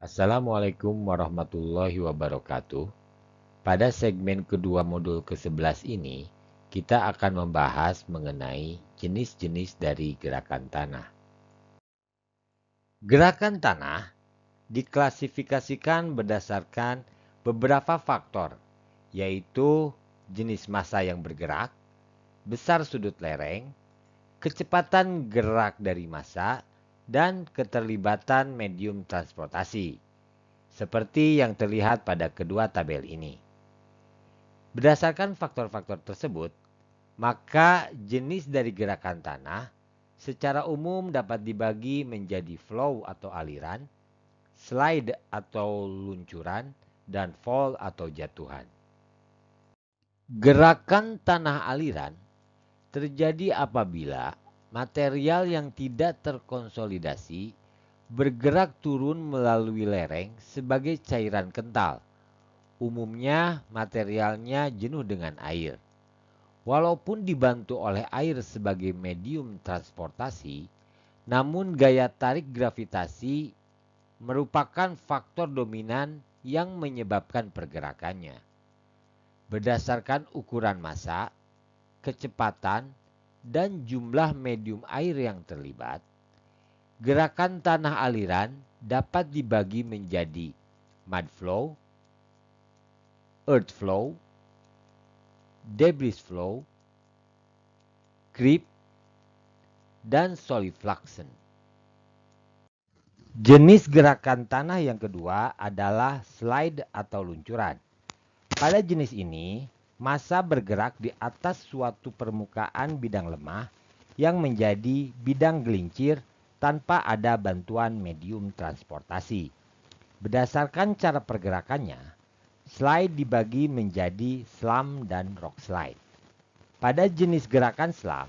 Assalamualaikum warahmatullahi wabarakatuh. Pada segmen kedua modul ke-11 ini, kita akan membahas mengenai jenis-jenis dari gerakan tanah. Gerakan tanah diklasifikasikan berdasarkan beberapa faktor, yaitu jenis massa yang bergerak, besar sudut lereng, kecepatan gerak dari massa, dan keterlibatan medium transportasi, seperti yang terlihat pada kedua tabel ini. Berdasarkan faktor-faktor tersebut, maka jenis dari gerakan tanah secara umum dapat dibagi menjadi flow atau aliran, slide atau luncuran, dan fall atau jatuhan. Gerakan tanah aliran terjadi apabila material yang tidak terkonsolidasi bergerak turun melalui lereng sebagai cairan kental. Umumnya materialnya jenuh dengan air. Walaupun dibantu oleh air sebagai medium transportasi, namun gaya tarik gravitasi merupakan faktor dominan yang menyebabkan pergerakannya. Berdasarkan ukuran massa, kecepatan, dan jumlah medium air yang terlibat, gerakan tanah aliran dapat dibagi menjadi mud flow, earth flow, debris flow, creep, dan solifluction. Jenis gerakan tanah yang kedua adalah slide atau luncuran. Pada jenis ini, massa bergerak di atas suatu permukaan bidang lemah yang menjadi bidang gelincir tanpa ada bantuan medium transportasi. Berdasarkan cara pergerakannya, slide dibagi menjadi slam dan rock slide. Pada jenis gerakan slam,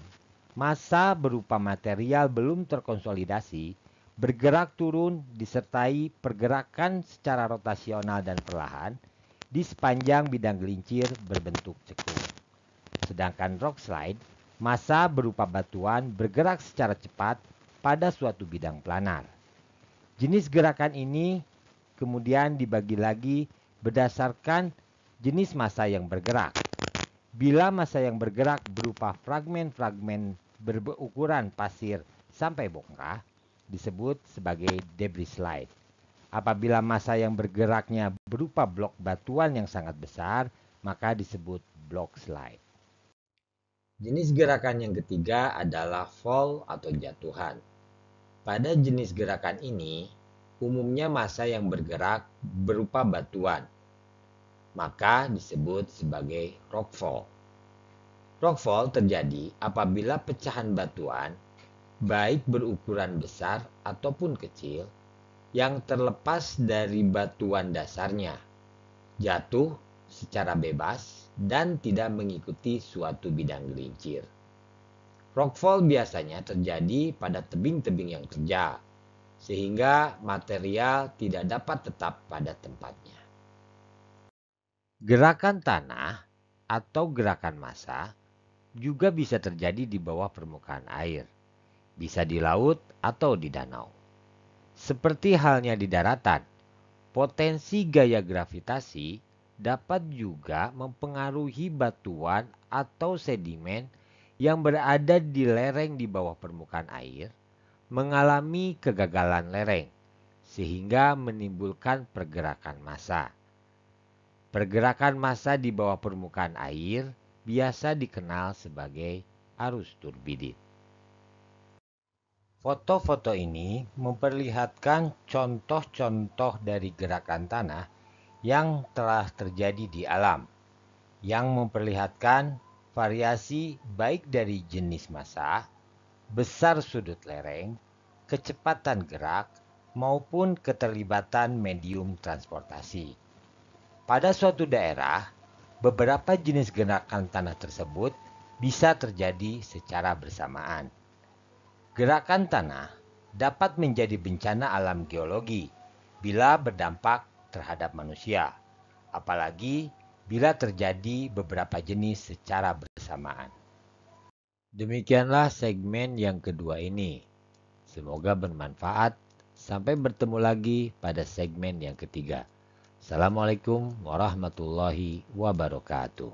massa berupa material belum terkonsolidasi bergerak turun disertai pergerakan secara rotasional dan perlahan di sepanjang bidang gelincir berbentuk cekung. Sedangkan rock slide, massa berupa batuan bergerak secara cepat pada suatu bidang planar. Jenis gerakan ini kemudian dibagi lagi berdasarkan jenis massa yang bergerak. Bila massa yang bergerak berupa fragmen-fragmen berukuran pasir sampai bongkah, disebut sebagai debris slide. Apabila massa yang bergeraknya berupa blok batuan yang sangat besar, maka disebut block slide. Jenis gerakan yang ketiga adalah fall atau jatuhan. Pada jenis gerakan ini, umumnya massa yang bergerak berupa batuan, maka disebut sebagai rockfall. Rockfall terjadi apabila pecahan batuan, baik berukuran besar ataupun kecil, yang terlepas dari batuan dasarnya, jatuh secara bebas dan tidak mengikuti suatu bidang gelincir. Rockfall biasanya terjadi pada tebing-tebing yang terjal, sehingga material tidak dapat tetap pada tempatnya. Gerakan tanah atau gerakan massa juga bisa terjadi di bawah permukaan air, bisa di laut atau di danau. Seperti halnya di daratan, potensi gaya gravitasi dapat juga mempengaruhi batuan atau sedimen yang berada di lereng di bawah permukaan air mengalami kegagalan lereng, sehingga menimbulkan pergerakan massa. Pergerakan massa di bawah permukaan air biasa dikenal sebagai arus turbidin. Foto-foto ini memperlihatkan contoh-contoh dari gerakan tanah yang telah terjadi di alam, yang memperlihatkan variasi baik dari jenis massa, besar sudut lereng, kecepatan gerak, maupun keterlibatan medium transportasi. Pada suatu daerah, beberapa jenis gerakan tanah tersebut bisa terjadi secara bersamaan. Gerakan tanah dapat menjadi bencana alam geologi bila berdampak terhadap manusia, apalagi bila terjadi beberapa jenis secara bersamaan. Demikianlah segmen yang kedua ini. Semoga bermanfaat. Sampai bertemu lagi pada segmen yang ketiga. Assalamualaikum warahmatullahi wabarakatuh.